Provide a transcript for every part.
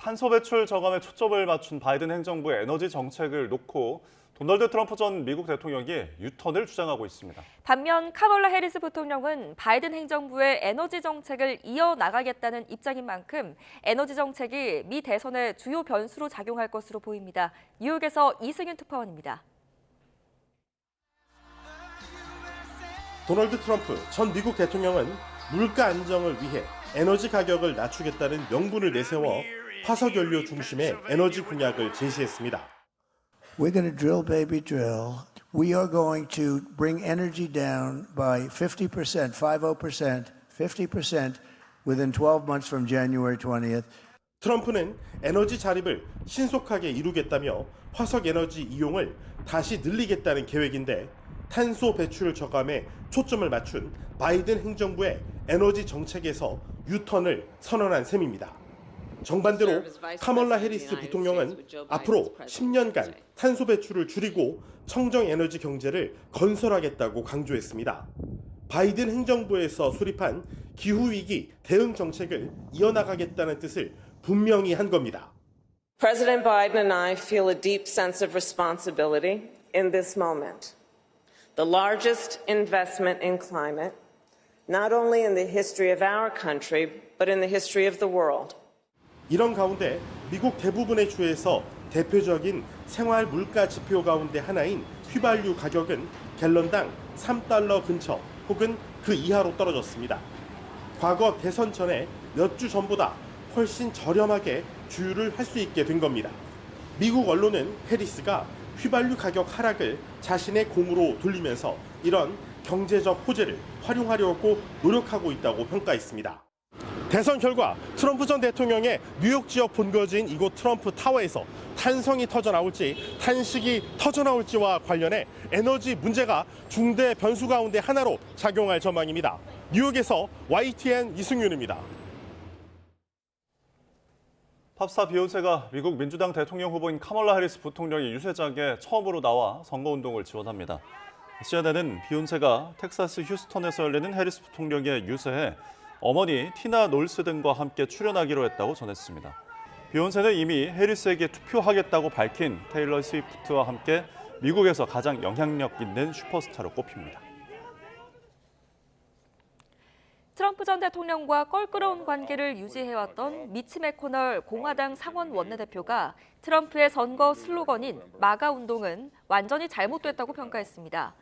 탄소 배출 저감에 초점을 맞춘 바이든 행정부의 에너지 정책을 놓고 도널드 트럼프 전 미국 대통령이 유턴을 주장하고 있습니다. 반면 카멀라 해리스 부통령은 바이든 행정부의 에너지 정책을 이어나가겠다는 입장인 만큼 에너지 정책이 미 대선의 주요 변수로 작용할 것으로 보입니다. 뉴욕에서 이승윤 특파원입니다. 도널드 트럼프 전 미국 대통령은 물가 안정을 위해 에너지 가격을 낮추겠다는 명분을 내세워 화석연료 중심의 에너지 공약을 제시했습니다. We're going to drill, baby, drill. We are going to bring energy down by 50%, 50% within 12 months from January 20th. 트럼프는 에너지 자립을 신속하게 이루겠다며 화석 에너지 이용을 다시 늘리겠다는 계획인데 탄소 배출 저감에 초점을 맞춘 바이든 행정부의 에너지 정책에서 유턴을 선언한 셈입니다. 정반대로 카멀라 해리스 부통령은 앞으로 10년간 탄소 배출을 줄이고 청정 에너지 경제를 건설하겠다고 강조했습니다. 바이든 행정부에서 수립한 기후위기 대응 정책을 이어나가겠다는 뜻을 분명히 한 겁니다. President Biden and I feel a deep sense of responsibility in this moment. The largest investment in climate, not only in the history of our country, but in the history of the world. 이런 가운데 미국 대부분의 주에서 대표적인 생활 물가 지표 가운데 하나인 휘발유 가격은 갤런당 3달러 근처 혹은 그 이하로 떨어졌습니다. 과거 대선 전에 몇 주 전보다 훨씬 저렴하게 주유를 할 수 있게 된 겁니다. 미국 언론은 해리스가 휘발유 가격 하락을 자신의 공으로 돌리면서 이런 경제적 호재를 활용하려고 노력하고 있다고 평가했습니다. 대선 결과 트럼프 전 대통령의 뉴욕 지역 본거지인 이곳 트럼프 타워에서 탄성이 터져나올지 탄식이 터져나올지와 관련해 에너지 문제가 중대 변수 가운데 하나로 작용할 전망입니다. 뉴욕에서 YTN 이승윤입니다. 팝스타 비욘세가 미국 민주당 대통령 후보인 카멀라 해리스 부통령의 유세장에 처음으로 나와 선거운동을 지원합니다. CNN은 비욘세가 텍사스 휴스턴에서 열리는 해리스 부통령의 유세에 어머니 티나 놀스 등과 함께 출연하기로 했다고 전했습니다. 비욘세는 이미 해리스에게 투표하겠다고 밝힌 테일러 스위프트와 함께 미국에서 가장 영향력 있는 슈퍼스타로 꼽힙니다. 트럼프 전 대통령과 껄끄러운 관계를 유지해왔던 미치 매코널 공화당 상원 원내대표가 트럼프의 선거 슬로건인 마가 운동은 완전히 잘못됐다고 평가했습니다.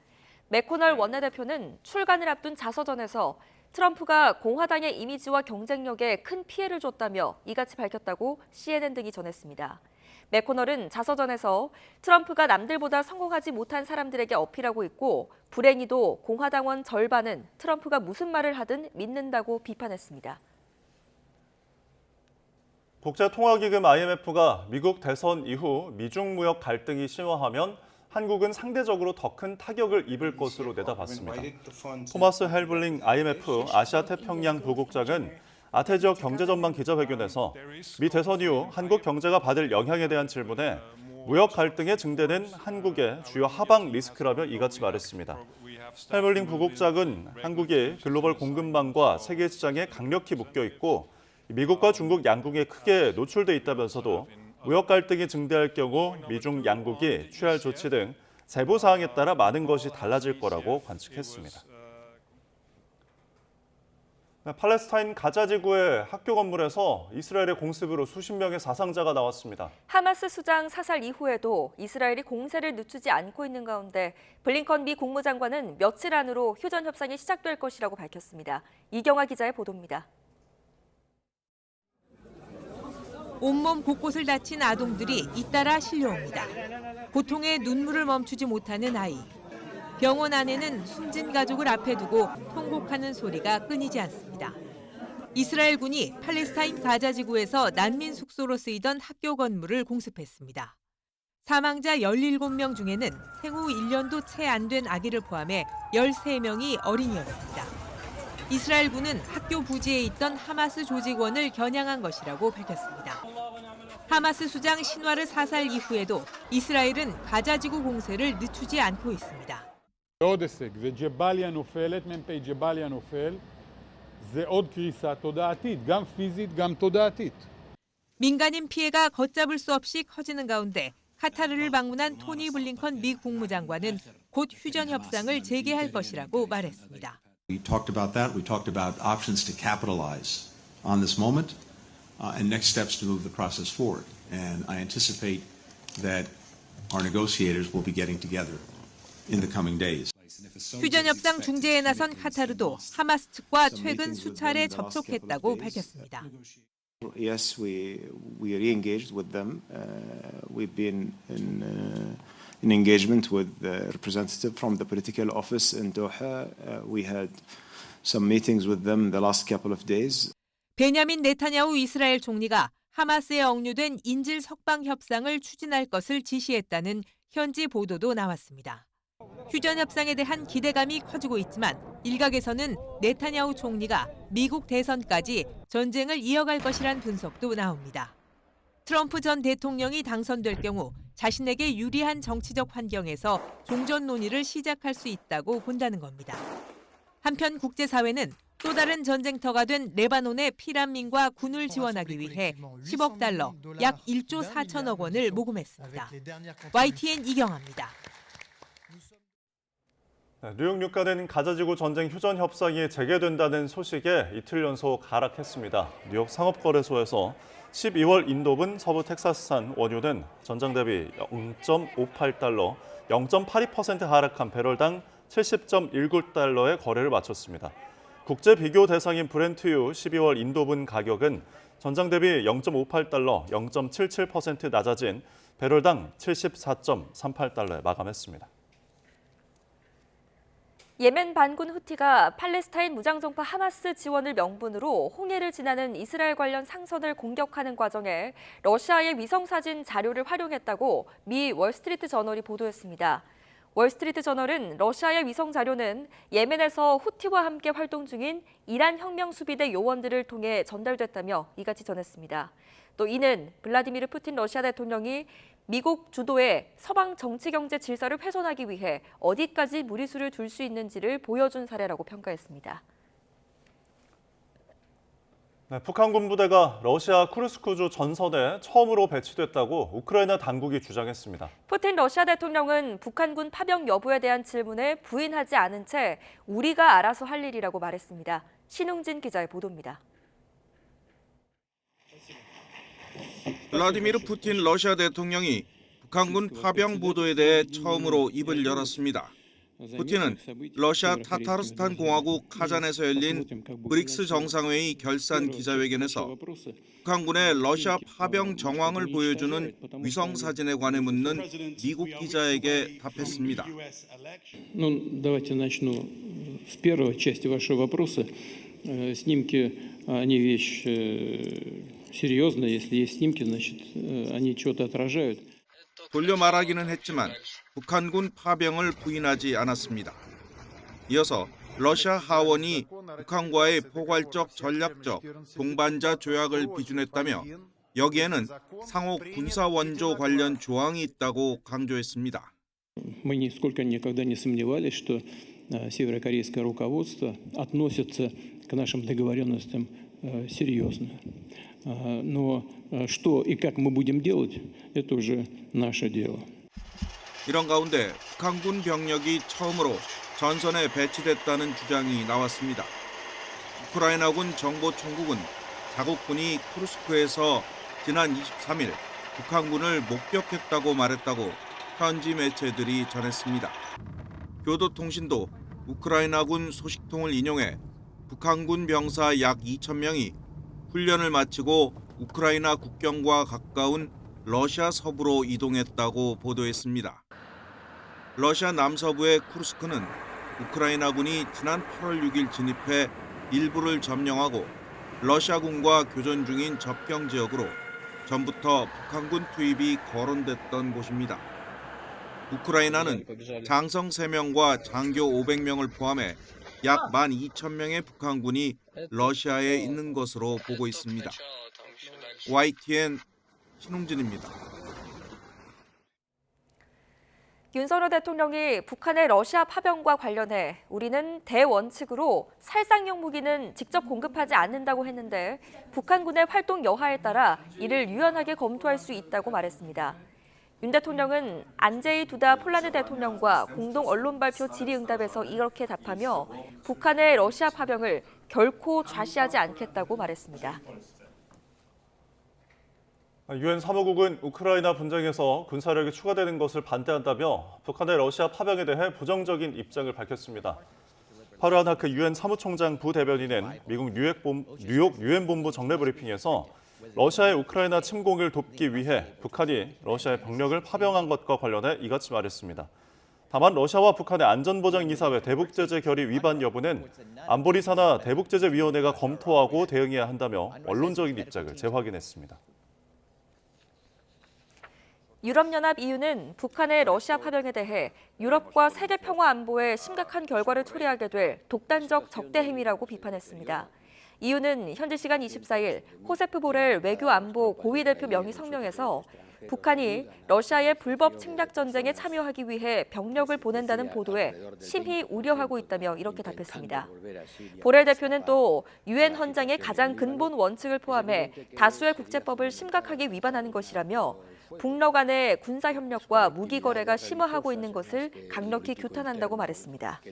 매코널 원내대표는 출간을 앞둔 자서전에서 트럼프가 공화당의 이미지와 경쟁력에 큰 피해를 줬다며 이같이 밝혔다고 CNN 등이 전했습니다. 매코널은 자서전에서 트럼프가 남들보다 성공하지 못한 사람들에게 어필하고 있고 불행히도 공화당원 절반은 트럼프가 무슨 말을 하든 믿는다고 비판했습니다. 국제통화기금 IMF가 미국 대선 이후 미중 무역 갈등이 심화하면 한국은 상대적으로 더 큰 타격을 입을 것으로 내다봤습니다. 토마스 헬블링 IMF 아시아태평양 부국장은 아태지역 경제전망 기자회견에서 미 대선 이후 한국 경제가 받을 영향에 대한 질문에 무역 갈등에 증대된 한국의 주요 하방 리스크라며 이같이 말했습니다. 헬블링 부국장은 한국이 글로벌 공급망과 세계 시장에 강력히 묶여 있고 미국과 중국 양국에 크게 노출돼 있다면서도 무역 갈등이 증대할 경우 미중 양국이 취할 조치 등 세부 사항에 따라 많은 것이 달라질 거라고 관측했습니다. 팔레스타인 가자 지구의 학교 건물에서 이스라엘의 공습으로 수십 명의 사상자가 나왔습니다. 하마스 수장 사살 이후에도 이스라엘이 공세를 늦추지 않고 있는 가운데 블링컨 미 국무장관은 며칠 안으로 휴전 협상이 시작될 것이라고 밝혔습니다. 이경아 기자의 보도입니다. 온몸 곳곳을 다친 아동들이 잇따라 실려옵니다. 고통에 눈물을 멈추지 못하는 아이. 병원 안에는 숨진 가족을 앞에 두고 통곡하는 소리가 끊이지 않습니다. 이스라엘군이 팔레스타인 가자 지구에서 난민 숙소로 쓰이던 학교 건물을 공습했습니다. 사망자 17명 중에는 생후 1년도 채 안 된 아기를 포함해 13명이 어린이였습니다. 이스라엘군은 학교 부지에 있던 하마스 조직원을 겨냥한 것이라고 밝혔습니다. 하마스 수장 신와르 사살 이후에도 이스라엘은 가자 지구 공세를 늦추지 않고 있습니다. עוד הישג, זה ג'באליה נופלת, מ"פ ג'באליה נופל, זה עוד קריסה תודעתית, גם פיזית, גם תודעתית. 민간인 피해가 걷잡을 수 없이 커지는 가운데 카타르를 방문한 토니 블링컨 미 국무장관은 곧 휴전 협상을 재개할 것이라고 말했습니다. We talked about that. We talked about options to capitalize on this moment and next steps to move the process forward. And I anticipate that our negotiators will be getting together in the coming days. 휴전 협상 중재에 나선 카타르도 하마스 측과 최근 수차례 접촉했다고 밝혔습니다. Yes, we re-engaged with them. We've been in engagement with the representative from the political office in Doha. We had some meetings with them the last couple of days. 베냐민 네타냐후 이스라엘 총리가 하마스에 억류된 인질 석방 협상을 추진할 것을 지시했다는 현지 보도도 나왔습니다. 휴전 협상에 대한 기대감이 커지고 있지만 일각에서는 네타냐후 총리가 미국 대선까지 전쟁을 이어갈 것이란 분석도 나옵니다. 트럼프 전 대통령이 당선될 경우 자신에게 유리한 정치적 환경에서 종전 논의를 시작할 수 있다고 본다는 겁니다. 한편 국제사회는 또 다른 전쟁터가 된 레바논의 피난민과 군을 지원하기 위해 10억 달러, 약 1조 4천억 원을 모금했습니다. YTN 이경아입니다. 뉴욕 유가는 가자지구 전쟁 휴전 협상이 재개된다는 소식에 이틀 연속 하락했습니다. 뉴욕 상업거래소에서 12월 인도분 서부 텍사스산 원유는 전장 대비 0.58달러, 0.82% 하락한 배럴당 70.19달러의 거래를 마쳤습니다. 국제 비교 대상인 브렌트유 12월 인도분 가격은 전장 대비 0.58달러, 0.77% 낮아진 배럴당 74.38달러에 마감했습니다. 예멘 반군 후티가 팔레스타인 무장정파 하마스 지원을 명분으로 홍해를 지나는 이스라엘 관련 상선을 공격하는 과정에 러시아의 위성사진 자료를 활용했다고 미 월스트리트 저널이 보도했습니다. 월스트리트 저널은 러시아의 위성 자료는 예멘에서 후티와 함께 활동 중인 이란 혁명수비대 요원들을 통해 전달됐다며 이같이 전했습니다. 또 이는 블라디미르 푸틴 러시아 대통령이 미국 주도의 서방 정치-경제 질서를 훼손하기 위해 어디까지 무리수를 둘 수 있는지를 보여준 사례라고 평가했습니다. 북한군 부대가 러시아 쿠르스크주 전선에 처음으로 배치됐다고 우크라이나 당국이 주장했습니다. 푸틴 러시아 대통령은 북한군 파병 여부에 대한 질문에 부인하지 않은 채 우리가 알아서 할 일이라고 말했습니다. 신웅진 기자의 보도입니다. 블라디미르 푸틴 러시아 대통령이 북한군 파병 보도에 대해 처음으로 입을 열었습니다. 푸틴은 러시아 타타르스탄 공화국 카잔에서 열린 브릭스 정상회의 결산 기자회견에서 북한군의 러시아 파병 정황을 보여주는 위성 사진에 관해 묻는 미국 기자에게 답했습니다. Давайте начну с первой части вашего вопроса. Снимки, они вещь серьезная. Если есть снимки, значит, они что-то отражают. 돌려 말하기는 했지만 북한군 파병을 부인하지 않았습니다. 이어서 러시아 하원이 북한과의 포괄적 전략적 동반자 조약을 비준했다며 여기에는 상호 군사 원조 관련 조항이 있다고 강조했습니다. Мы нисколько никогда не сомневались, что северокорейское руководство относится к нашим договоренностям серьезно. Но что и как мы будем делать, это уже наше дело. 이런 가운데 북한군 병력이 처음으로 전선에 배치됐다는 주장이 나왔습니다. 우크라이나군 정보총국은 자국군이 쿠르스크에서 지난 23일 북한군을 목격했다고 말했다고 현지 매체들이 전했습니다. 교도통신도 우크라이나군 소식통을 인용해 북한군 병사 약 2,000명이 훈련을 마치고 우크라이나 국경과 가까운 러시아 서부로 이동했다고 보도했습니다. 러시아 남서부의 쿠르스크는 우크라이나군이 지난 8월 6일 진입해 일부를 점령하고 러시아군과 교전 중인 접경 지역으로 전부터 북한군 투입이 거론됐던 곳입니다. 우크라이나는 장성 3명과 장교 500명을 포함해 약 12,000명의 북한군이 러시아에 있는 것으로 보고 있습니다. YTN 신웅진입니다. 윤석열 대통령이 북한의 러시아 파병과 관련해 우리는 대원칙으로 살상용 무기는 직접 공급하지 않는다고 했는데 북한군의 활동 여하에 따라 이를 유연하게 검토할 수 있다고 말했습니다. 윤 대통령은 안제이 두다 폴란드 대통령과 공동 언론 발표 질의응답에서 이렇게 답하며 북한의 러시아 파병을 결코 좌시하지 않겠다고 말했습니다. 유엔 사무국은 우크라이나 분쟁에서 군사력이 추가되는 것을 반대한다며 북한의 러시아 파병에 대해 부정적인 입장을 밝혔습니다. 파르한 하크 유엔 사무총장 부대변인은 미국 뉴욕 유엔 본부 정례 브리핑에서 러시아의 우크라이나 침공을 돕기 위해 북한이 러시아의 병력을 파병한 것과 관련해 이같이 말했습니다. 다만 러시아와 북한의 안전보장이사회 대북제재 결의 위반 여부는 안보리사나 대북제재위원회가 검토하고 대응해야 한다며 원론적인 입장을 재확인했습니다. 유럽연합 EU는 북한의 러시아 파병에 대해 유럽과 세계 평화 안보에 심각한 결과를 초래하게 될 독단적 적대 행위라고 비판했습니다. EU는 현지 시간 24일 호세프 보렐 외교안보 고위 대표 명의 성명에서 북한이 러시아의 불법 침략 전쟁에 참여하기 위해 병력을 보낸다는 보도에 심히 우려하고 있다며 이렇게 답했습니다. 보렐 대표는 또 유엔 헌장의 가장 근본 원칙을 포함해 다수의 국제법을 심각하게 위반하는 것이라며 북러 간의 군사 협력과 무기 거래가 심화하고 있는 것을 강력히 규탄한다고 말했습니다.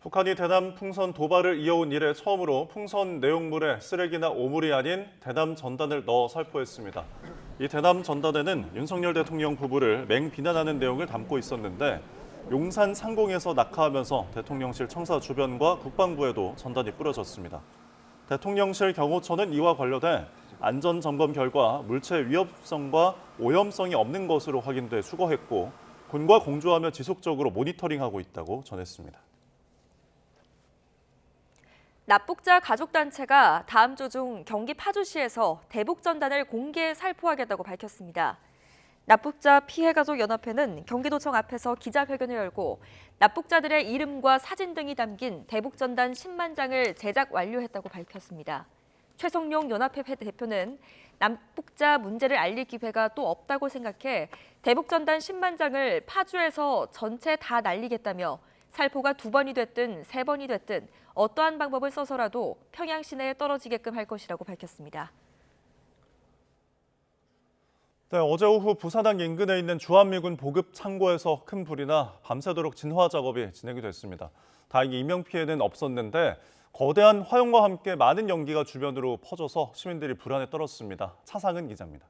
북한이 대남 풍선 도발을 이어온 이래 처음으로 풍선 내용물에 쓰레기나 오물이 아닌 대남 전단을 넣어 살포했습니다. 이 대남 전단에는 윤석열 대통령 부부를 맹비난하는 내용을 담고 있었는데 용산 상공에서 낙하하면서 대통령실 청사 주변과 국방부에도 전단이 뿌려졌습니다. 대통령실 경호처는 이와 관련해 안전 점검 결과 물체 위협성과 오염성이 없는 것으로 확인돼 수거했고 군과 공조하며 지속적으로 모니터링하고 있다고 전했습니다. 납북자 가족단체가 다음 주 중 경기 파주시에서 대북전단을 공개 살포하겠다고 밝혔습니다. 납북자 피해가족연합회는 경기도청 앞에서 기자회견을 열고 납북자들의 이름과 사진 등이 담긴 대북전단 10만 장을 제작 완료했다고 밝혔습니다. 최성용 연합회 대표는 납북자 문제를 알릴 기회가 또 없다고 생각해 대북전단 10만 장을 파주에서 전체 다 날리겠다며 살포가 2번이 됐든 3번이 됐든 어떠한 방법을 써서라도 평양 시내에 떨어지게끔 할 것이라고 밝혔습니다. 네, 어제 오후 부산항 인근에 있는 주한미군 보급 창고에서 큰 불이 나 밤새도록 진화 작업이 진행이 됐습니다. 다행히 인명피해는 없었는데 거대한 화염과 함께 많은 연기가 주변으로 퍼져서 시민들이 불안에 떨었습니다. 차상은 기자입니다.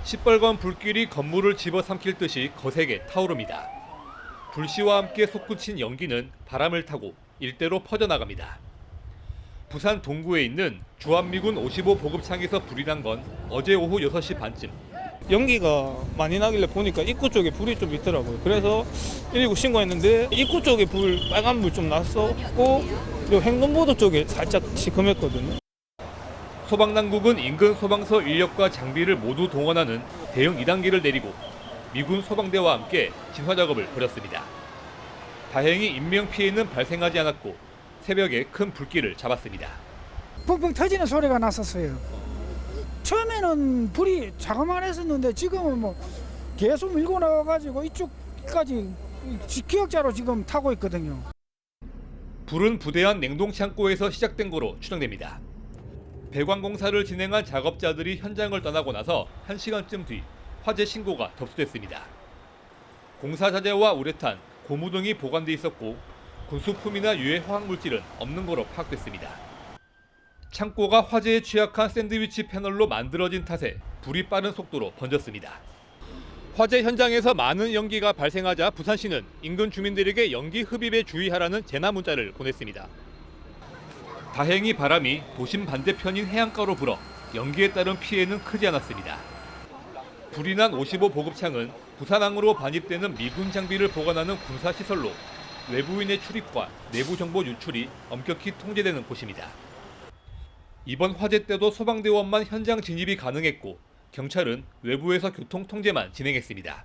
시뻘건 불길이 건물을 집어삼킬 듯이 거세게 타오릅니다. 불씨와 함께 솟구친 연기는 바람을 타고 일대로 퍼져나갑니다. 부산 동구에 있는 주한미군 55 보급창에서 불이 난 건 어제 오후 6시 반쯤. 연기가 많이 나길래 보니까 입구 쪽에 불이 좀 있더라고요. 그래서 119 신고했는데 입구 쪽에 빨간 불 좀 났었고 그리고 횡단보도 쪽에 살짝 시커맸거든요. 소방당국은 인근 소방서 인력과 장비를 모두 동원하는 대응 2단계를 내리고 미군 소방대와 함께 진화 작업을 벌였습니다. 다행히 인명피해는 발생하지 않았고 새벽에 큰 불길을 잡았습니다. 펑펑 터지는 소리가 났었어요. 처음에는 불이 자그만했었는데 지금은 뭐 계속 밀고 나와가지고 이쪽까지 기역자로 지금 타고 있거든요. 불은 부대한 냉동창고에서 시작된 거로 추정됩니다. 배관공사를 진행한 작업자들이 현장을 떠나고 나서 1시간쯤 뒤 화재 신고가 접수됐습니다. 공사 자재와 우레탄, 고무 등이 보관돼 있었고 군수품이나 유해 화학물질은 없는 거로 파악됐습니다. 창고가 화재에 취약한 샌드위치 패널로 만들어진 탓에 불이 빠른 속도로 번졌습니다. 화재 현장에서 많은 연기가 발생하자 부산시는 인근 주민들에게 연기 흡입에 주의하라는 재나 문자를 보냈습니다. 다행히 바람이 도심 반대편인 해안가로 불어 연기에 따른 피해는 크지 않았습니다. 불이 난 55 보급창은 부산항으로 반입되는 미군 장비를 보관하는 군사시설로 외부인의 출입과 내부 정보 유출이 엄격히 통제되는 곳입니다. 이번 화재 때도 소방대원만 현장 진입이 가능했고 경찰은 외부에서 교통 통제만 진행했습니다.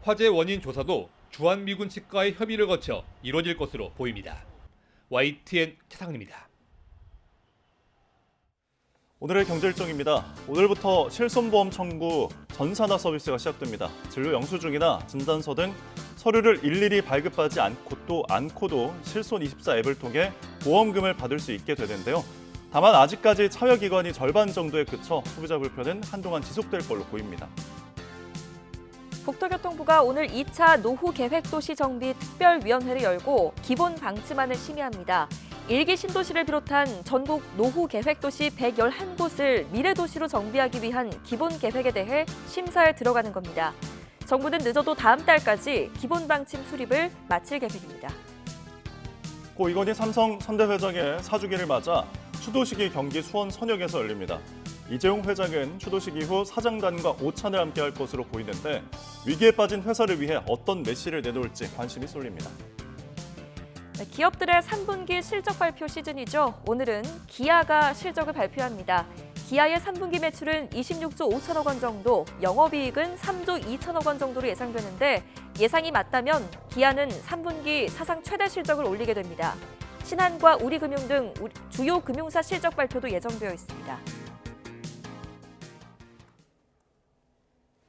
화재 원인 조사도 주한미군 측과의 협의를 거쳐 이뤄질 것으로 보입니다. YTN 최상입니다. 오늘의 경제일정입니다. 오늘부터 실손보험 청구 전산화 서비스가 시작됩니다. 진료 영수증이나 진단서 등 서류를 일일이 발급하지 않고도 실손24 앱을 통해 보험금을 받을 수 있게 되는데요. 다만 아직까지 참여기간이 절반 정도에 그쳐 소비자 불편은 한동안 지속될 걸로 보입니다. 국토교통부가 오늘 2차 노후계획도시 정비 특별위원회를 열고 기본 방침안을 심의합니다. 1기 신도시를 비롯한 전국 노후계획도시 111곳을 미래도시로 정비하기 위한 기본 계획에 대해 심사에 들어가는 겁니다. 정부는 늦어도 다음 달까지 기본 방침 수립을 마칠 계획입니다. 고 이건희 삼성 선대회장의 4주기를 맞아 추도식이 경기 수원 선역에서 열립니다. 이재용 회장은 추도식 이후 사장단과 오찬을 함께할 것으로 보이는데 위기에 빠진 회사를 위해 어떤 메시를 내놓을지 관심이 쏠립니다. 기업들의 3분기 실적 발표 시즌이죠. 오늘은 기아가 실적을 발표합니다. 기아의 3분기 매출은 26조 5천억 원 정도, 영업이익은 3조 2천억 원 정도로 예상되는데 예상이 맞다면 기아는 3분기 사상 최대 실적을 올리게 됩니다. 신한과 우리금융 등 주요 금융사 실적 발표도 예정되어 있습니다.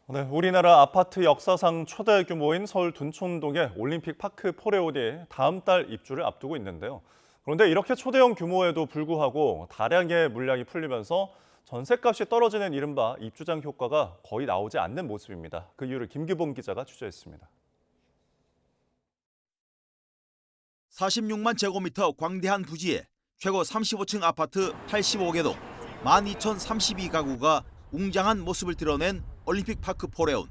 네, 우리나라 아파트 역사상 최대 규모인 서울 둔촌동의 올림픽 파크 포레온이 다음 달 입주를 앞두고 있는데요. 그런데 이렇게 초대형 규모에도 불구하고 다량의 물량이 풀리면서 전셋값이 떨어지는 이른바 입주장 효과가 거의 나오지 않는 모습입니다. 그 이유를 김기봉 기자가 취재했습니다. 46만 제곱미터 광대한 부지에 최고 35층 아파트 85개동, 12,032가구가 웅장한 모습을 드러낸 올림픽 파크 포레온.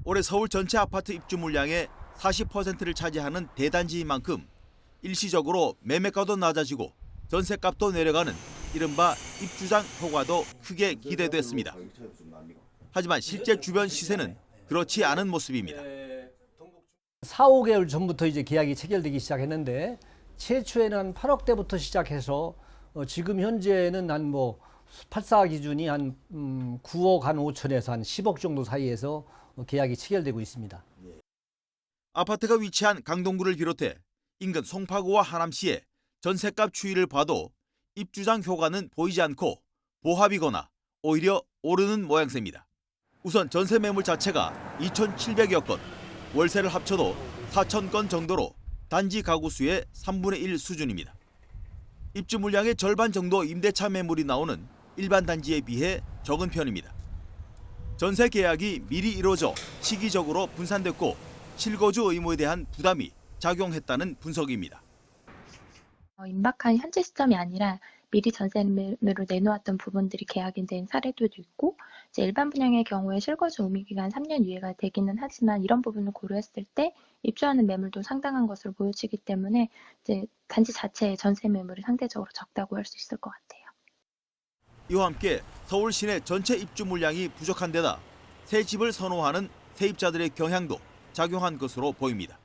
올해 서울 전체 아파트 입주 물량의 40%를 차지하는 대단지인 만큼 일시적으로 매매가도 낮아지고 전셋값도 내려가는 이른바 입주장 효과도 크게 기대됐습니다. 하지만 실제 주변 시세는 그렇지 않은 모습입니다. 4, 5개월 전부터 이제 계약이 체결되기 시작했는데 최초에는 한 8억대부터 시작해서 지금 현재는 한 84 기준이 한 9억 한 5천에서 한 10억 정도 사이에서 계약이 체결되고 있습니다. 아파트가 위치한 강동구를 비롯해 인근 송파구와 하남시의 전셋값 추이를 봐도 입주장 효과는 보이지 않고 보합이거나 오히려 오르는 모양새입니다. 우선 전세 매물 자체가 2,700여 건, 월세를 합쳐도 4,000건 정도로 단지 가구 수의 3분의 1 수준입니다. 입주 물량의 절반 정도 임대차 매물이 나오는 일반 단지에 비해 적은 편입니다. 전세 계약이 미리 이루어져 시기적으로 분산됐고 실거주 의무에 대한 부담이 작용했다는 분석입니다. 임박한 현재 시점이 아니라 미리 전세금으로 내놓았던 부분들이 계약이 된 사례도 있고 이제 일반 분양의 경우에 실거주 의무 기간 3년 유예가 되기는 하지만 이런 부분을 고려했을 때 입주하는 매물도 상당한 것으로 보여지기 때문에 이제 단지 자체의 전세 매물이 상대적으로 적다고 할 수 있을 것 같아요. 이와 함께 서울 시내 전체 입주 물량이 부족한 데다 새 집을 선호하는 세입자들의 경향도 작용한 것으로 보입니다.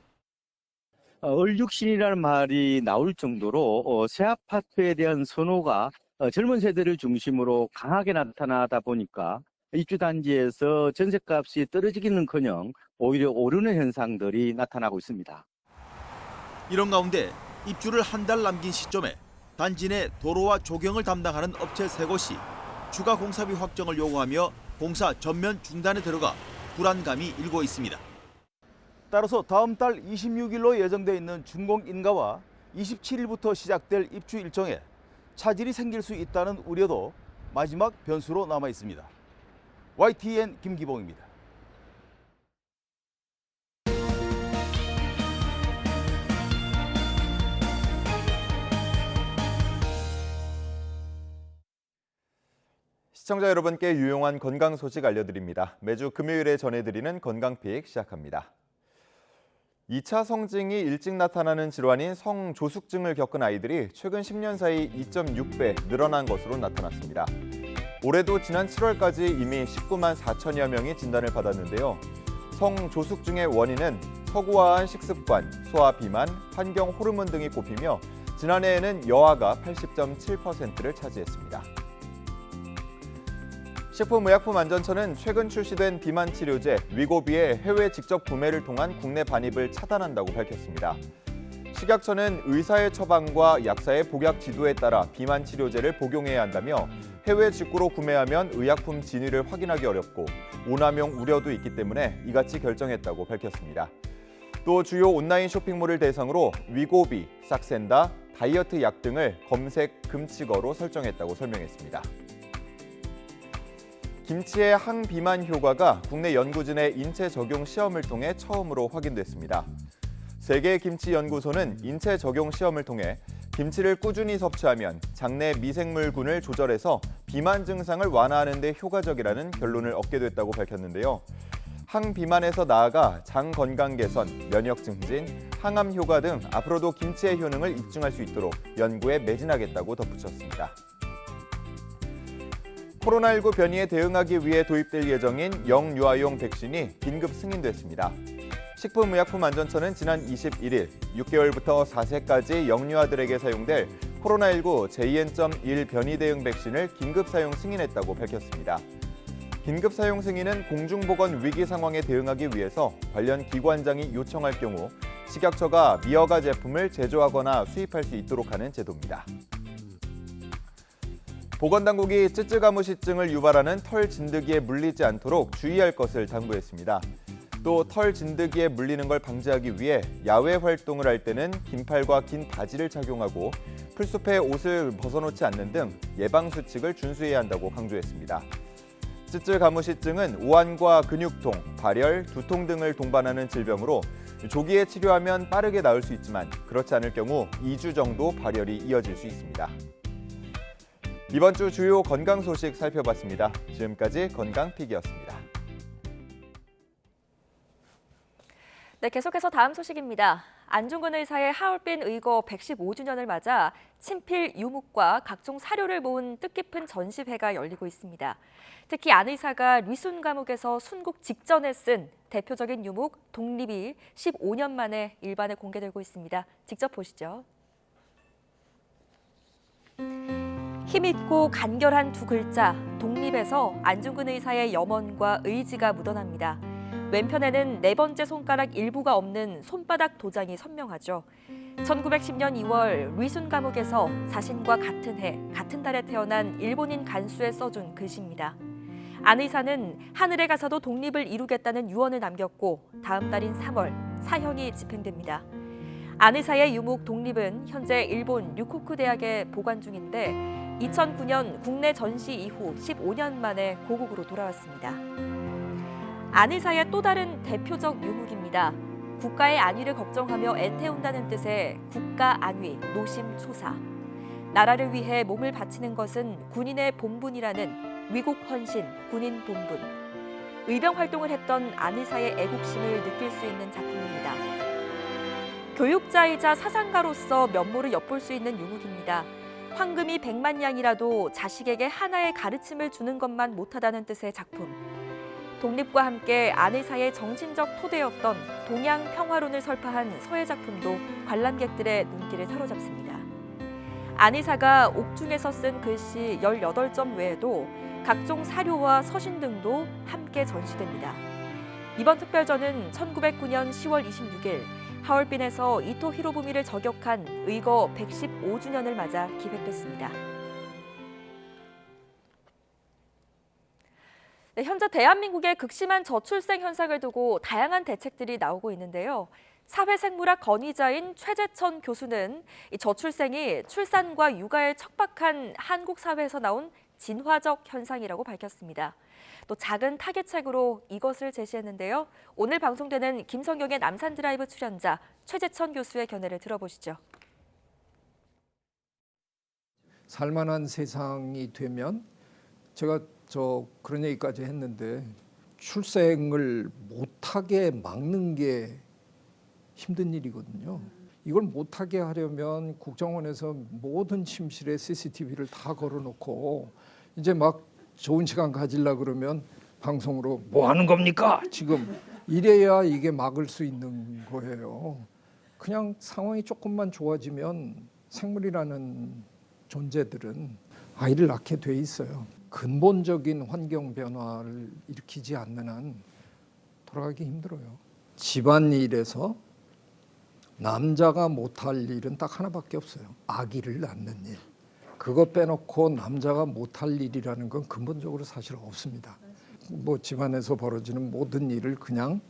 얼육신이라는 말이 나올 정도로 새 아파트에 대한 선호가 젊은 세대를 중심으로 강하게 나타나다 보니까 입주단지에서 전셋값이 떨어지기는커녕 오히려 오르는 현상들이 나타나고 있습니다. 이런 가운데 입주를 한 달 남긴 시점에 단지 내 도로와 조경을 담당하는 업체 3곳이 추가 공사비 확정을 요구하며 공사 전면 중단에 들어가 불안감이 일고 있습니다. 따라서 다음 달 26일로 예정돼 있는 준공 인가와 27일부터 시작될 입주 일정에 차질이 생길 수 있다는 우려도 마지막 변수로 남아 있습니다. YTN 김기봉입니다. 시청자 여러분께 유용한 건강 소식 알려드립니다. 매주 금요일에 전해드리는 건강픽 시작합니다. 2차 성징이 일찍 나타나는 질환인 성조숙증을 겪은 아이들이 최근 10년 사이 2.6배 늘어난 것으로 나타났습니다. 올해도 지난 7월까지 이미 19만 4천여 명이 진단을 받았는데요. 성조숙증의 원인은 서구화한 식습관, 소화 비만, 환경 호르몬 등이 꼽히며 지난해에는 여아가 80.7%를 차지했습니다. 식품의약품안전처는 최근 출시된 비만 치료제 위고비의 해외 직접 구매를 통한 국내 반입을 차단한다고 밝혔습니다. 식약처는 의사의 처방과 약사의 복약 지도에 따라 비만 치료제를 복용해야 한다며 해외 직구로 구매하면 의약품 진위를 확인하기 어렵고 오남용 우려도 있기 때문에 이같이 결정했다고 밝혔습니다. 또 주요 온라인 쇼핑몰을 대상으로 위고비, 삭센다, 다이어트 약 등을 검색 금칙어로 설정했다고 설명했습니다. 김치의 항비만 효과가 국내 연구진의 인체 적용 시험을 통해 처음으로 확인됐습니다. 세계김치연구소는 인체 적용 시험을 통해 김치를 꾸준히 섭취하면 장내 미생물군을 조절해서 비만 증상을 완화하는 데 효과적이라는 결론을 얻게 됐다고 밝혔는데요. 항비만에서 나아가 장 건강 개선, 면역 증진, 항암 효과 등 앞으로도 김치의 효능을 입증할 수 있도록 연구에 매진하겠다고 덧붙였습니다. 코로나19 변이에 대응하기 위해 도입될 예정인 영유아용 백신이 긴급 승인됐습니다. 식품의약품안전처는 지난 21일 6개월부터 4세까지 영유아들에게 사용될 코로나19 JN.1 변이 대응 백신을 긴급 사용 승인했다고 밝혔습니다. 긴급 사용 승인은 공중보건 위기 상황에 대응하기 위해서 관련 기관장이 요청할 경우 식약처가 미허가 제품을 제조하거나 수입할 수 있도록 하는 제도입니다. 보건당국이 쯔쯔가무시증을 유발하는 털 진드기에 물리지 않도록 주의할 것을 당부했습니다. 또 털 진드기에 물리는 걸 방지하기 위해 야외 활동을 할 때는 긴팔과 긴 바지를 착용하고 풀숲에 옷을 벗어놓지 않는 등 예방 수칙을 준수해야 한다고 강조했습니다. 쯔쯔가무시증은 오한과 근육통, 발열, 두통 등을 동반하는 질병으로 조기에 치료하면 빠르게 나을 수 있지만 그렇지 않을 경우 2주 정도 발열이 이어질 수 있습니다. 이번 주 주요 건강 소식 살펴봤습니다. 지금까지 건강픽이었습니다. 네, 계속해서 다음 소식입니다. 안중근 의사의 하얼빈 의거 115주년을 맞아 친필 유묵과 각종 사료를 모은 뜻깊은 전시회가 열리고 있습니다. 특히 안 의사가 리순 감옥에서 순국 직전에 쓴 대표적인 유묵 독립이 15년 만에 일반에 공개되고 있습니다. 직접 보시죠. 힘있고 간결한 두 글자, 독립에서 안중근 의사의 염원과 의지가 묻어납니다. 왼편에는 네 번째 손가락 일부가 없는 손바닥 도장이 선명하죠. 1910년 2월 리순 감옥에서 자신과 같은 해, 같은 달에 태어난 일본인 간수에 써준 글씨입니다. 안 의사는 하늘에 가서도 독립을 이루겠다는 유언을 남겼고 다음 달인 3월 사형이 집행됩니다. 안 의사의 유묵 독립은 현재 일본 류코쿠 대학에 보관 중인데 2009년 국내 전시 이후 15년 만에 고국으로 돌아왔습니다. 안 의사의 또 다른 대표적 유묵입니다. 국가의 안위를 걱정하며 애태운다는 뜻의 국가안위, 노심초사. 나라를 위해 몸을 바치는 것은 군인의 본분이라는 위국 헌신, 군인 본분. 의병 활동을 했던 안 의사의 애국심을 느낄 수 있는 작품입니다. 교육자이자 사상가로서 면모를 엿볼 수 있는 유묵입니다. 황금이 100만 양이라도 자식에게 하나의 가르침을 주는 것만 못하다는 뜻의 작품. 독립과 함께 안 의사의 정신적 토대였던 동양 평화론을 설파한 서예 작품도 관람객들의 눈길을 사로잡습니다. 안 의사가 옥중에서 쓴 글씨 18점 외에도 각종 사료와 서신 등도 함께 전시됩니다. 이번 특별전은 1909년 10월 26일 하얼빈에서 이토 히로부미를 저격한 의거 115주년을 맞아 기획됐습니다. 네, 현재 대한민국의 극심한 저출생 현상을 두고 다양한 대책들이 나오고 있는데요. 사회생물학 권위자인 최재천 교수는 이 저출생이 출산과 육아에 척박한 한국 사회에서 나온 진화적 현상이라고 밝혔습니다. 또 작은 타겟책으로 이것을 제시했는데요. 오늘 방송되는 김성경의 남산 드라이브 출연자 최재천 교수의 견해를 들어보시죠. 살만한 세상이 되면 제가 그런 얘기까지 했는데 출생을 못하게 막는 게 힘든 일이거든요. 이걸 못하게 하려면 국정원에서 모든 침실에 CCTV를 다 걸어놓고 이제 막 좋은 시간 가지려 그러면 방송으로 뭐 하는 겁니까? 지금 이래야 이게 막을 수 있는 거예요. 그냥 상황이 조금만 좋아지면 생물이라는 존재들은 아이를 낳게 돼 있어요. 근본적인 환경 변화를 일으키지 않는 한 돌아가기 힘들어요. 집안일에서 남자가 못할 일은 딱 하나밖에 없어요. 아기를 낳는 일. 그거 빼놓고 남자가 못할 일이라는 건 근본적으로 사실 없습니다. 뭐 집안에서 벌어지는 모든 일을 그냥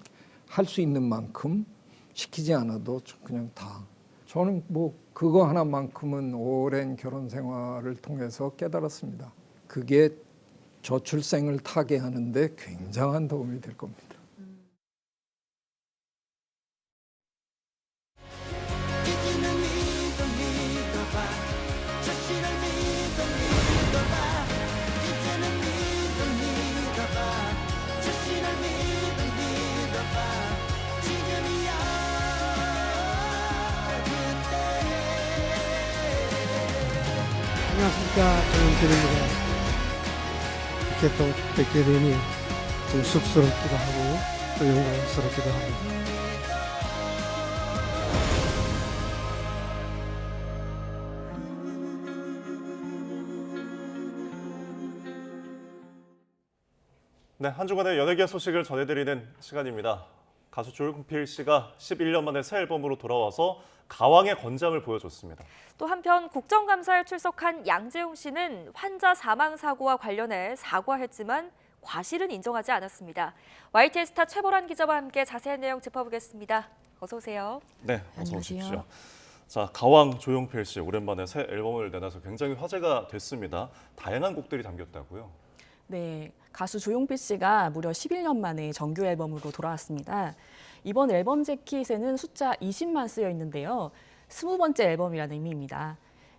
할 수 있는 만큼 시키지 않아도 그냥 다. 저는 뭐 그거 하나만큼은 오랜 결혼 생활을 통해서 깨달았습니다. 그게 저출생을 타개하는데 굉장한 도움이 될 겁니다. 안녕하십니까, 정은길입니다. 이렇게 또 뵙게 되니 좀 쑥스럽기도 하고 또 영광스럽기도 합니다. 네, 한 주간의 연예계 소식을 전해드리는 시간입니다. 가수 조용필 씨가 11년 만에 새 앨범으로 돌아와서 가왕의 건장을 보여줬습니다. 또 한편 국정감사에 출석한 양재용 씨는 환자 사망 사고와 관련해 사과했지만 과실은 인정하지 않았습니다. YTN 스타 최보란 기자와 함께 자세한 내용 짚어보겠습니다. 어서 오세요. 네, 어서 오십시오. 자, 가왕 조용필 씨 오랜만에 새 앨범을 내놔서 굉장히 화제가 됐습니다. 다양한 곡들이 담겼다고요? 네, 가수 조용필 씨가 무려 11년 만에 정규 앨범으로 돌아왔습니다. 이번 앨범 재킷에는 숫자 20만 쓰여 있는데요. 20번째 앨범이라는 의미입니다.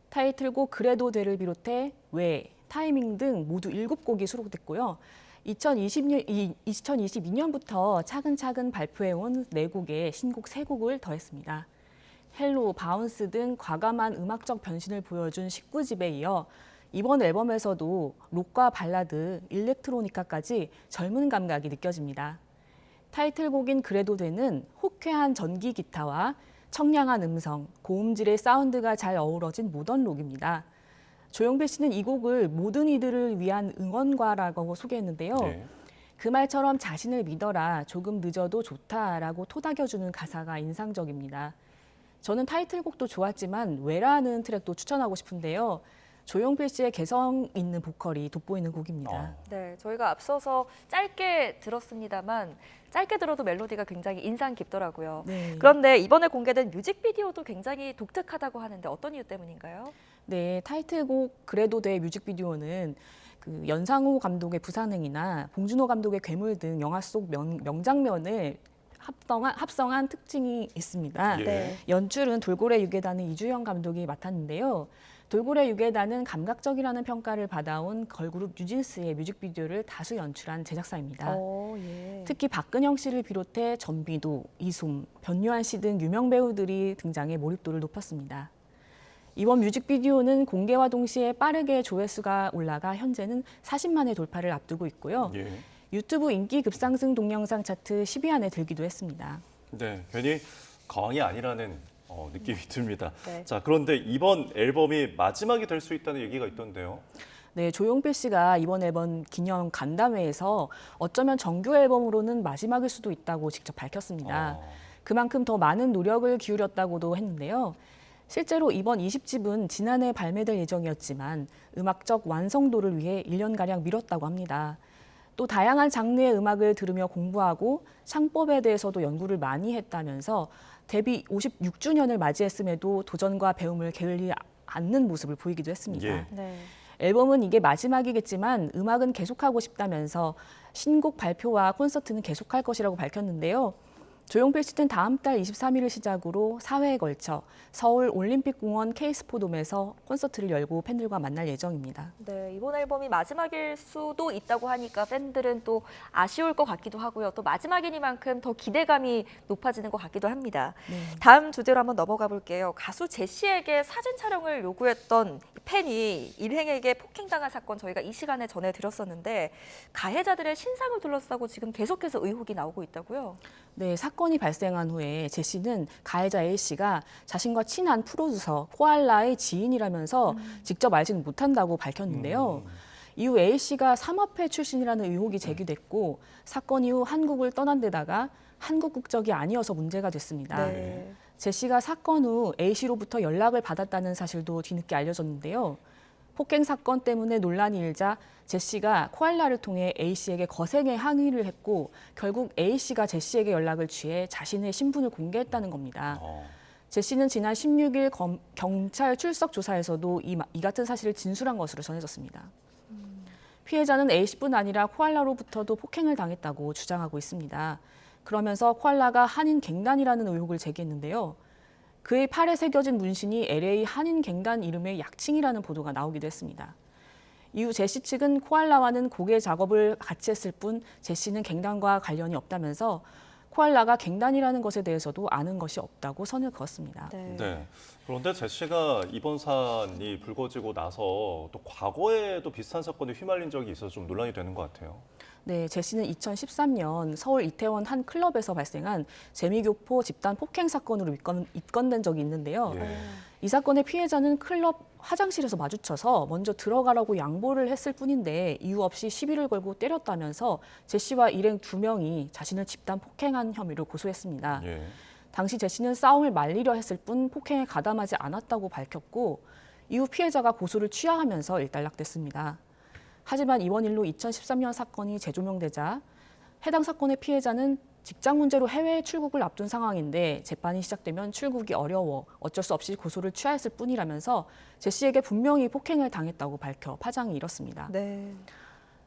타이틀곡 그래도 돼를 비롯해 왜, 타이밍 등 모두 7곡이 수록됐고요. 2022년부터 차근차근 발표해온 4곡에 신곡 3곡을 더했습니다. 헬로, 바운스 등 과감한 음악적 변신을 보여준 19집에 이어 이번 앨범에서도 록과 발라드, 일렉트로니카까지 젊은 감각이 느껴집니다. 타이틀곡인 그래도 돼는 호쾌한 전기 기타와 청량한 음성, 고음질의 사운드가 잘 어우러진 모던 록입니다. 조용필 씨는 이 곡을 모든 이들을 위한 응원가라고 소개했는데요. 네. 그 말처럼 자신을 믿어라, 조금 늦어도 좋다라고 토닥여주는 가사가 인상적입니다. 저는 타이틀곡도 좋았지만 왜라는 트랙도 추천하고 싶은데요. 조용필 씨의 개성 있는 보컬이 돋보이는 곡입니다. 네, 저희가 앞서서 짧게 들었습니다만 짧게 들어도 멜로디가 굉장히 인상 깊더라고요. 네. 그런데 이번에 공개된 뮤직비디오도 굉장히 독특하다고 하는데 어떤 이유 때문인가요? 네, 타이틀곡 그래도 돼 뮤직비디오는 그 연상호 감독의 부산행이나 봉준호 감독의 괴물 등 영화 속 명장면을 합성한 특징이 있습니다. 네. 연출은 돌고래 유괴단의 이주영 감독이 맡았는데요. 돌고래 유괴단은 감각적이라는 평가를 받아온 걸그룹 뉴진스의 뮤직비디오를 다수 연출한 제작사입니다. 특히 박근영 씨를 비롯해 전비도, 이솜, 변요한 씨 등 유명 배우들이 등장해 몰입도를 높였습니다. 이번 뮤직비디오는 공개와 동시에 빠르게 조회수가 올라가 현재는 40만회 돌파를 앞두고 있고요. 유튜브 인기 급상승 동영상 차트 10위 안에 들기도 했습니다. 네, 괜히 가왕이 아니라는 느낌이 듭니다. 네. 자, 그런데 이번 앨범이 마지막이 될 수 있다는 얘기가 있던데요. 네, 조용필 씨가 이번 앨범 기념 간담회에서 어쩌면 정규 앨범으로는 마지막일 수도 있다고 직접 밝혔습니다. 그만큼 더 많은 노력을 기울였다고도 했는데요. 실제로 이번 20집은 지난해 발매될 예정이었지만 음악적 완성도를 위해 1년가량 미뤘다고 합니다. 또 다양한 장르의 음악을 들으며 공부하고 창법에 대해서도 연구를 많이 했다면서 데뷔 56주년을 맞이했음에도 도전과 배움을 게을리 않는 모습을 보이기도 했습니다. 네. 앨범은 이게 마지막이겠지만 음악은 계속하고 싶다면서 신곡 발표와 콘서트는 계속할 것이라고 밝혔는데요. 조용필 씨는 다음 달 23일을 시작으로 4회에 걸쳐 서울 올림픽공원 K스포돔에서 콘서트를 열고 팬들과 만날 예정입니다. 네, 이번 앨범이 마지막일 수도 있다고 하니까 팬들은 또 아쉬울 것 같기도 하고요. 또 마지막이니만큼 더 기대감이 높아지는 것 같기도 합니다. 다음 주제로 한번 넘어가 볼게요. 가수 제시에게 사진 촬영을 요구했던 팬이 일행에게 폭행당한 사건 저희가 이 시간에 전해드렸었는데 가해자들의 신상을 둘러싸고 지금 계속해서 의혹이 나오고 있다고요? 네, 사건이 발생한 후에 제 씨는 가해자 A 씨가 자신과 친한 프로듀서 코알라의 지인이라면서 직접 알지는 못한다고 밝혔는데요. 이후 A 씨가 삼합회 출신이라는 의혹이 제기됐고 사건 이후 한국을 떠난 데다가 한국 국적이 아니어서 문제가 됐습니다. 네. 제시가 사건 후 A씨로부터 연락을 받았다는 사실도 뒤늦게 알려졌는데요. 폭행 사건 때문에 논란이 일자 제시가 코알라를 통해 A씨에게 거세게 항의를 했고 결국 A씨가 제시에게 연락을 취해 자신의 신분을 공개했다는 겁니다. 제시는 지난 16일 경찰 출석 조사에서도 이 같은 사실을 진술한 것으로 전해졌습니다. 피해자는 A씨뿐 아니라 코알라로부터도 폭행을 당했다고 주장하고 있습니다. 그러면서 코알라가 한인갱단이라는 의혹을 제기했는데요. 그의 팔에 새겨진 문신이 LA 한인갱단 이름의 약칭이라는 보도가 나오기도 했습니다. 이후 제시 측은 코알라와는 고개 작업을 같이 했을 뿐 제시는 갱단과 관련이 없다면서 코알라가 갱단이라는 것에 대해서도 아는 것이 없다고 선을 그었습니다. 네. 그런데 제시가 이번 사안이 불거지고 나서 또 과거에도 비슷한 사건에 휘말린 적이 있어서 좀 논란이 되는 것 같아요. 네, 제시는 2013년 서울 이태원 한 클럽에서 발생한 재미교포 집단 폭행 사건으로 입건된 적이 있는데요. 이 사건의 피해자는 클럽 화장실에서 마주쳐서 먼저 들어가라고 양보를 했을 뿐인데 이유 없이 시비를 걸고 때렸다면서 제시와 일행 2명이 자신을 집단 폭행한 혐의로 고소했습니다. 당시 제시는 싸움을 말리려 했을 뿐 폭행에 가담하지 않았다고 밝혔고 이후 피해자가 고소를 취하하면서 일단락됐습니다. 하지만 이번 일로 2013년 사건이 재조명되자 해당 사건의 피해자는 직장 문제로 해외 출국을 앞둔 상황인데 재판이 시작되면 출국이 어려워 어쩔 수 없이 고소를 취하했을 뿐이라면서 제시에게 분명히 폭행을 당했다고 밝혀 파장이 일었습니다.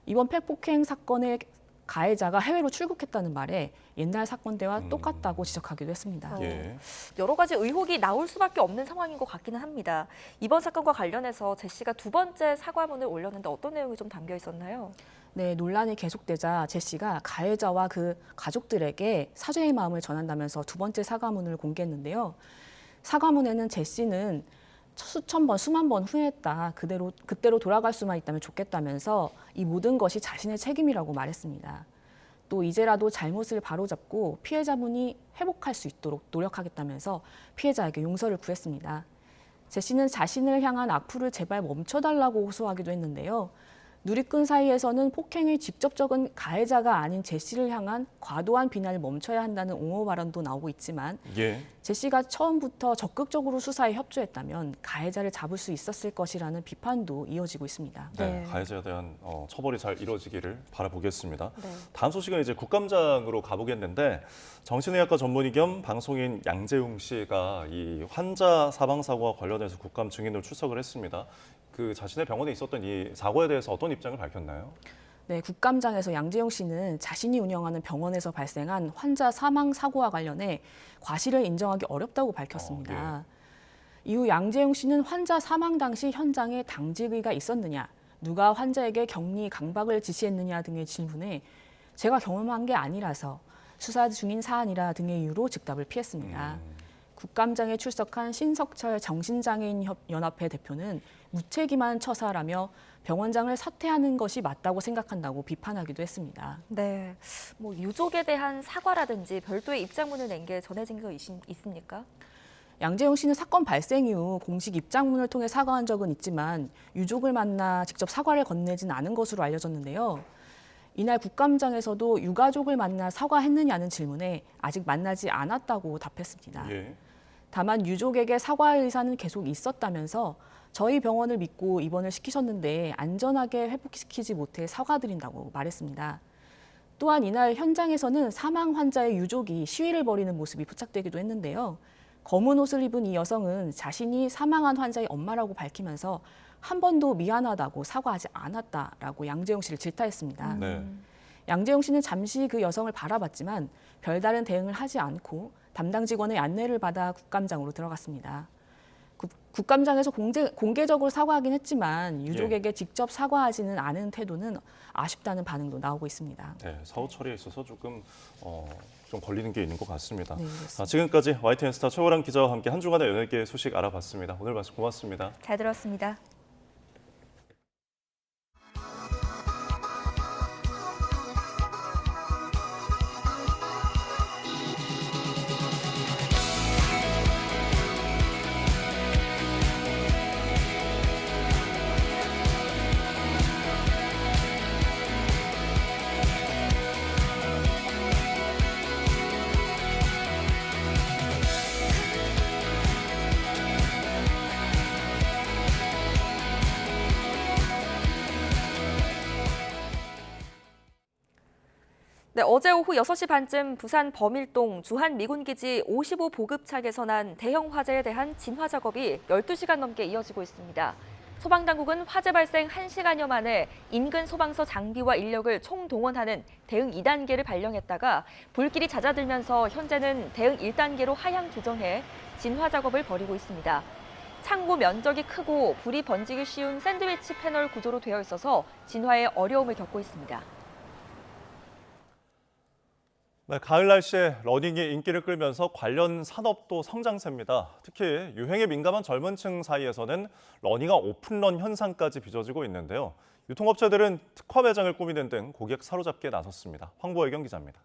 이번 팩폭행 사건의 가해자가 해외로 출국했다는 말에 옛날 사건 때와 똑같다고 지적하기도 했습니다. 여러 가지 의혹이 나올 수밖에 없는 상황인 것 같기는 합니다. 이번 사건과 관련해서 제시가 2번째 사과문을 올렸는데 어떤 내용이 좀 담겨 있었나요? 네, 논란이 계속되자 제시가 가해자와 그 가족들에게 사죄의 마음을 전한다면서 2번째 사과문을 공개했는데요. 사과문에는 제시는 수천 번, 수만 번 후회했다. 그때로 돌아갈 수만 있다면 좋겠다면서 이 모든 것이 자신의 책임이라고 말했습니다. 또 이제라도 잘못을 바로잡고 피해자분이 회복할 수 있도록 노력하겠다면서 피해자에게 용서를 구했습니다. 제시는 자신을 향한 악플을 제발 멈춰달라고 호소하기도 했는데요. 누리꾼 사이에서는 폭행의 직접적인 가해자가 아닌 제시를 향한 과도한 비난을 멈춰야 한다는 옹호 발언도 나오고 있지만 제시가 처음부터 적극적으로 수사에 협조했다면 가해자를 잡을 수 있었을 것이라는 비판도 이어지고 있습니다. 네, 가해자에 대한 처벌이 잘 이루어지기를 바라보겠습니다. 다음 소식은 이제 국감장으로 가보겠는데 정신의학과 전문의 겸 방송인 양재웅 씨가 이 환자 사망 사고와 관련해서 국감 증인으로 출석을 했습니다. 그 자신의 병원에 있었던 이 사고에 대해서 어떤 입장을 밝혔나요? 네, 국감장에서 양재용 씨는 자신이 운영하는 병원에서 발생한 환자 사망 사고와 관련해 과실을 인정하기 어렵다고 밝혔습니다. 이후 양재용 씨는 환자 사망 당시 현장에 당직의가 있었느냐, 누가 환자에게 격리 강박을 지시했느냐 등의 질문에 제가 경험한 게 아니라서 수사 중인 사안이라 등의 이유로 즉답을 피했습니다. 국감장에 출석한 신석철 정신장애인연합회 대표는 무책임한 처사라며 병원장을 사퇴하는 것이 맞다고 생각한다고 비판하기도 했습니다. 네, 뭐 유족에 대한 사과라든지 별도의 입장문을 낸 게 전해진 게 있습니까? 양재용 씨는 사건 발생 이후 공식 입장문을 통해 사과한 적은 있지만 유족을 만나 직접 사과를 건네진 않은 것으로 알려졌는데요. 이날 국감장에서도 유가족을 만나 사과했느냐는 질문에 아직 만나지 않았다고 답했습니다. 다만 유족에게 사과할 의사는 계속 있었다면서 저희 병원을 믿고 입원을 시키셨는데 안전하게 회복시키지 못해 사과드린다고 말했습니다. 또한 이날 현장에서는 사망 환자의 유족이 시위를 벌이는 모습이 포착되기도 했는데요. 검은 옷을 입은 이 여성은 자신이 사망한 환자의 엄마라고 밝히면서 한 번도 미안하다고 사과하지 않았다라고 양재용 씨를 질타했습니다. 양재용 씨는 잠시 그 여성을 바라봤지만 별다른 대응을 하지 않고 담당 직원의 안내를 받아 국감장으로 들어갔습니다. 국감장에서 공개적으로 사과하긴 했지만 유족에게 직접 사과하지는 않은 태도는 아쉽다는 반응도 나오고 있습니다. 네, 사후 처리에 있어서 조금 좀 걸리는 게 있는 것 같습니다. 지금까지 YTN 스타 최호랑 기자와 함께 한 주간의 연예계 소식 알아봤습니다. 오늘 말씀 고맙습니다. 잘 들었습니다. 네, 어제 오후 6시 반쯤 부산 범일동 주한미군기지 55 보급차에서 난 대형 화재에 대한 진화 작업이 12시간 넘게 이어지고 있습니다. 소방당국은 화재 발생 1시간여 만에 인근 소방서 장비와 인력을 총동원하는 대응 2단계를 발령했다가 불길이 잦아들면서 현재는 대응 1단계로 하향 조정해 진화 작업을 벌이고 있습니다. 창고 면적이 크고 불이 번지기 쉬운 샌드위치 패널 구조로 되어 있어서 진화에 어려움을 겪고 있습니다. 네, 가을 날씨에 러닝이 인기를 끌면서 관련 산업도 성장세입니다. 특히 유행에 민감한 젊은 층 사이에서는 러닝화 오픈런 현상까지 빚어지고 있는데요. 유통업체들은 특화 매장을 꾸미는 등 고객 사로잡기에 나섰습니다. 황보혜경 기자입니다.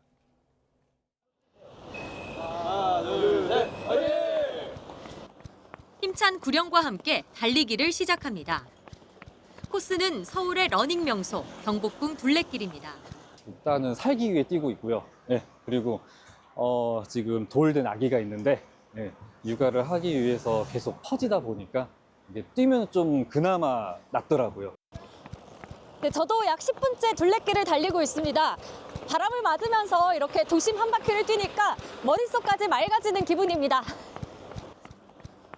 힘찬 구령과 함께 달리기를 시작합니다. 코스는 서울의 러닝 명소 경복궁 둘레길입니다. 일단은 살기 위해 뛰고 있고요. 네, 그리고 지금 돌된 아기가 있는데 육아를 하기 위해서 계속 퍼지다 보니까 이게 뛰면 좀 그나마 낫더라고요. 네, 저도 약 10분째 둘레길을 달리고 있습니다. 바람을 맞으면서 이렇게 도심 한 바퀴를 뛰니까 머릿속까지 맑아지는 기분입니다.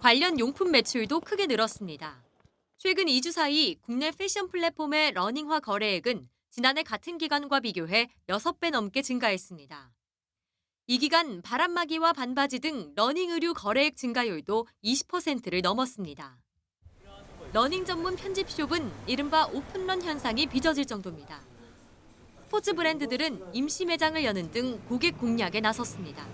관련 용품 매출도 크게 늘었습니다. 최근 2주 사이 국내 패션 플랫폼의 러닝화 거래액은 지난해 같은 기간과 비교해 6배 넘게 증가했습니다. 이 기간 바람막이와 반바지 등 러닝 의류 거래액 증가율도 20%를 넘었습니다. 러닝 전문 편집숍은 이른바 오픈런 현상이 빚어질 정도입니다. 스포츠 브랜드들은 임시 매장을 여는 등 고객 공략에 나섰습니다.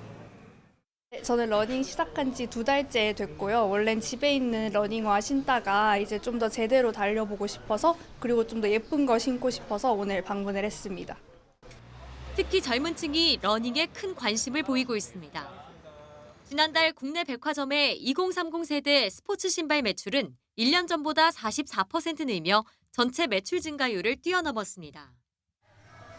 저는 러닝 시작한 지 2달째 됐고요. 원래는 집에 있는 러닝화 신다가 이제 좀 더 제대로 달려보고 싶어서 그리고 좀 더 예쁜 거 신고 싶어서 오늘 방문을 했습니다. 특히 젊은 층이 러닝에 큰 관심을 보이고 있습니다. 지난달 국내 백화점의 2030 세대 스포츠 신발 매출은 1년 전보다 44% 늘며 전체 매출 증가율을 뛰어넘었습니다.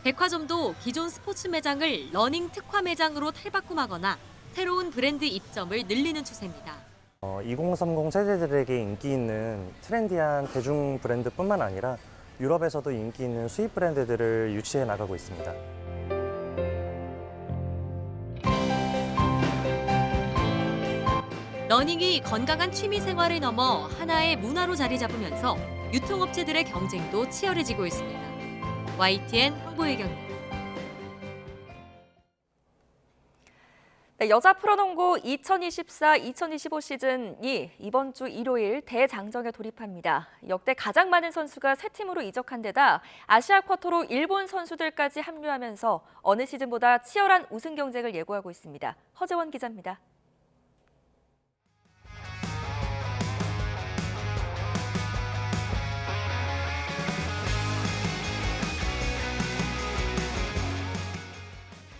백화점도 기존 스포츠 매장을 러닝 특화 매장으로 탈바꿈하거나 새로운 브랜드 입점을 늘리는 추세입니다. 2030 세대들에게 인기 있는 트렌디한 대중 브랜드뿐만 아니라 유럽에서도 인기 있는 수입 브랜드들을 유치해 나가고 있습니다. 러닝이 건강한 취미 생활을 넘어 하나의 문화로 자리 잡으면서 유통업체들의 경쟁도 치열해지고 있습니다. YTN 황보혜경입니다. 네, 여자 프로농구 2024-2025 시즌이 이번 주 일요일 대장정에 돌입합니다. 역대 가장 많은 선수가 세 팀으로 이적한 데다 아시아 쿼터로 일본 선수들까지 합류하면서 어느 시즌보다 치열한 우승 경쟁을 예고하고 있습니다. 허재원 기자입니다.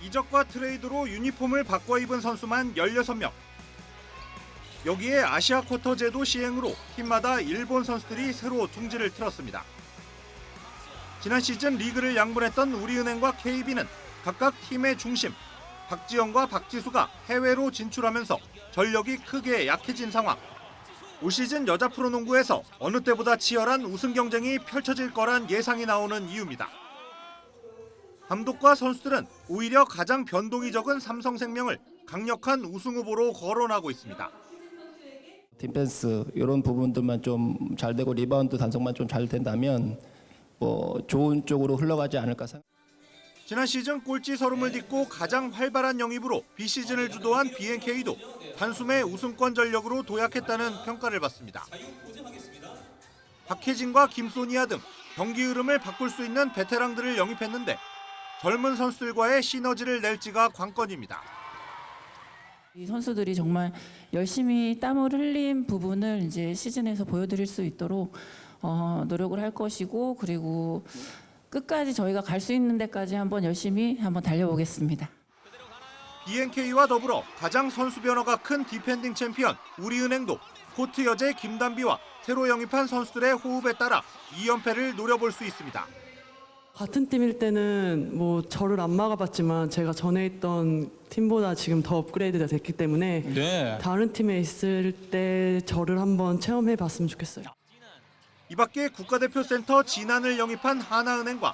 이적과 트레이드로 유니폼을 바꿔 입은 선수만 16명. 여기에 아시아 쿼터 제도 시행으로 팀마다 일본 선수들이 새로 둥지를 틀었습니다. 지난 시즌 리그를 양분했던 우리은행과 KB는 각각 팀의 중심, 박지영과 박지수가 해외로 진출하면서 전력이 크게 약해진 상황. 올 시즌 여자 프로농구에서 어느 때보다 치열한 우승 경쟁이 펼쳐질 거란 예상이 나오는 이유입니다. 감독과 선수들은 오히려 가장 변동이 적은 삼성생명을 강력한 우승 후보로 거론하고 있습니다. 디펜스 이런 부분들만 좀 잘 되고 리바운드 단속만 좀 잘 된다면 뭐 좋은 쪽으로 흘러가지 않을까 생각. 지난 시즌 꼴찌 서름을 딛고 가장 활발한 영입으로 비시즌을 주도한 BNK도 단숨에 우승권 전력으로 도약했다는 평가를 받습니다. 박혜진과 김소니아 등 경기 흐름을 바꿀 수 있는 베테랑들을 영입했는데 젊은 선수들과의 시너지를 낼지가 관건입니다. 이 선수들이 정말 열심히 땀을 흘린 부분을 이제 시즌에서 보여드릴 수 있도록 노력을 할 것이고 그리고 끝까지 저희가 갈 수 있는 데까지 열심히 달려보겠습니다. BNK와 더불어 가장 선수 변화가 큰 디펜딩 챔피언 우리은행도 코트 여제 김단비와 새로 영입한 선수들의 호흡에 따라 2연패를 노려볼 수 있습니다. 같은 팀일 때는 뭐 저를 안 막아봤지만 제가 전에 있던 팀보다 지금 더 업그레이드가 됐기 때문에 다른 팀에 있을 때 저를 한번 체험해봤으면 좋겠어요. 이 밖에 국가대표 센터 진안을 영입한 하나은행과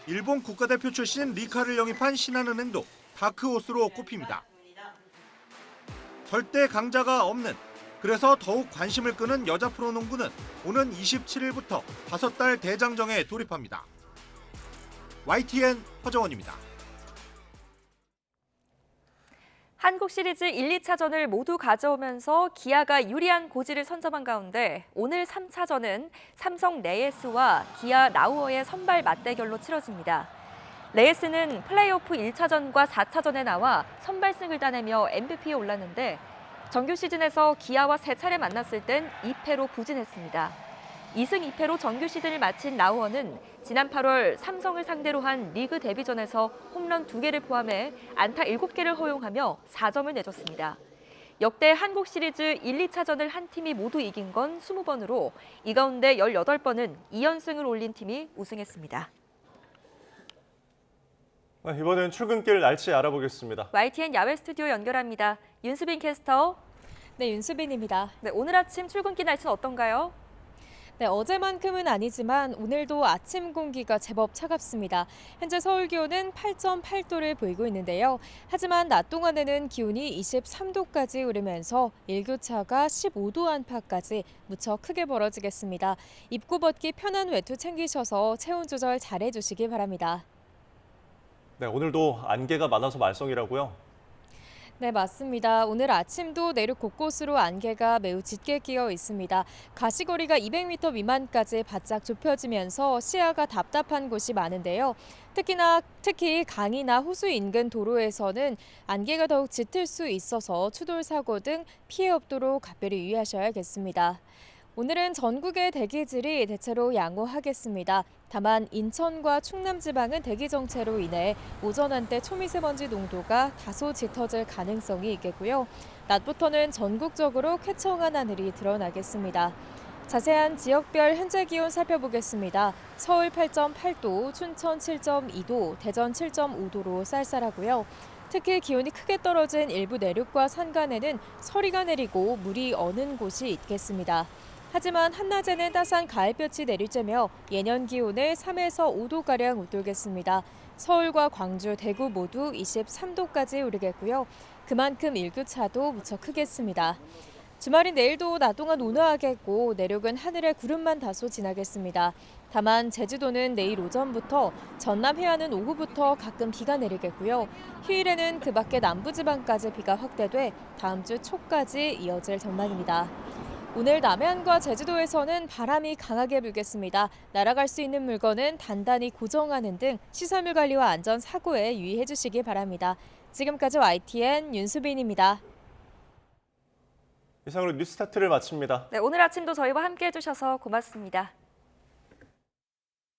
일본 국가대표 출신 리카를 영입한 신한은행도 다크호스로 꼽힙니다. 절대 강자가 없는, 그래서 더욱 관심을 끄는 여자 프로농구는 오는 27일부터 5달 대장정에 돌입합니다. YTN 허정원입니다. 한국 시리즈 1, 2차전을 모두 가져오면서 기아가 유리한 고지를 선점한 가운데 오늘 3차전은 삼성 레이스와 기아 라우어의 선발 맞대결로 치러집니다. 레이스는 플레이오프 1차전과 4차전에 나와 선발승을 따내며 MVP에 올랐는데 정규 시즌에서 기아와 3차례 만났을 땐 2패로 부진했습니다. 2승 2패로 정규 시즌을 마친 라우어는 지난 8월 삼성을 상대로 한 리그 데뷔전에서 홈런 2개를 포함해 안타 7개를 허용하며 4점을 내줬습니다. 역대 한국 시리즈 1, 2차전을 한 팀이 모두 이긴 건 20번으로 이 가운데 18번은 2연승을 올린 팀이 우승했습니다. 이번엔 출근길 날씨 알아보겠습니다. YTN 야외 스튜디오 연결합니다. 윤수빈 캐스터. 네, 윤수빈입니다. 네, 오늘 아침 출근길 날씨는 어떤가요? 네, 어제만큼은 아니지만 오늘도 아침 공기가 제법 차갑습니다. 현재 서울 기온은 8.8도를 보이고 있는데요. 하지만 낮 동안에는 기온이 23도까지 오르면서 일교차가 15도 안팎까지 무척 크게 벌어지겠습니다. 입고 벗기 편한 외투 챙기셔서 체온 조절 잘 해주시기 바랍니다. 네, 오늘도 안개가 많아서 말썽이라고요? 네, 맞습니다. 오늘 아침도 내륙 곳곳으로 안개가 매우 짙게 끼어 있습니다. 가시거리가 200m 미만까지 바짝 좁혀지면서 시야가 답답한 곳이 많은데요. 특히 강이나 호수 인근 도로에서는 안개가 더욱 짙을 수 있어서 추돌 사고 등 피해 없도록 각별히 유의하셔야겠습니다. 오늘은 전국의 대기질이 대체로 양호하겠습니다. 다만 인천과 충남 지방은 대기 정체로 인해 오전 한때 초미세먼지 농도가 다소 짙어질 가능성이 있겠고요. 낮부터는 전국적으로 쾌청한 하늘이 드러나겠습니다. 자세한 지역별 현재 기온 살펴보겠습니다. 서울 8.8도, 춘천 7.2도, 대전 7.5도로 쌀쌀하고요. 특히 기온이 크게 떨어진 일부 내륙과 산간에는 서리가 내리고 물이 어는 곳이 있겠습니다. 하지만 한낮에는 따스한 가을볕이 내리쬐며 예년 기온을 3에서 5도가량 웃돌겠습니다. 서울과 광주, 대구 모두 23도까지 오르겠고요. 그만큼 일교차도 무척 크겠습니다. 주말인 내일도 낮 동안 온화하겠고 내륙은 하늘에 구름만 다소 지나겠습니다. 다만 제주도는 내일 오전부터, 전남 해안은 오후부터 가끔 비가 내리겠고요. 휴일에는 그 밖에 남부지방까지 비가 확대돼 다음 주 초까지 이어질 전망입니다. 오늘 남해안과 제주도에서는 바람이 강하게 불겠습니다. 날아갈 수 있는 물건은 단단히 고정하는 등 시설물 관리와 안전 사고에 유의해 주시기 바랍니다. 지금까지 YTN 윤수빈입니다. 이상으로 뉴스타트를 마칩니다. 네, 오늘 아침도 저희와 함께해 주셔서 고맙습니다.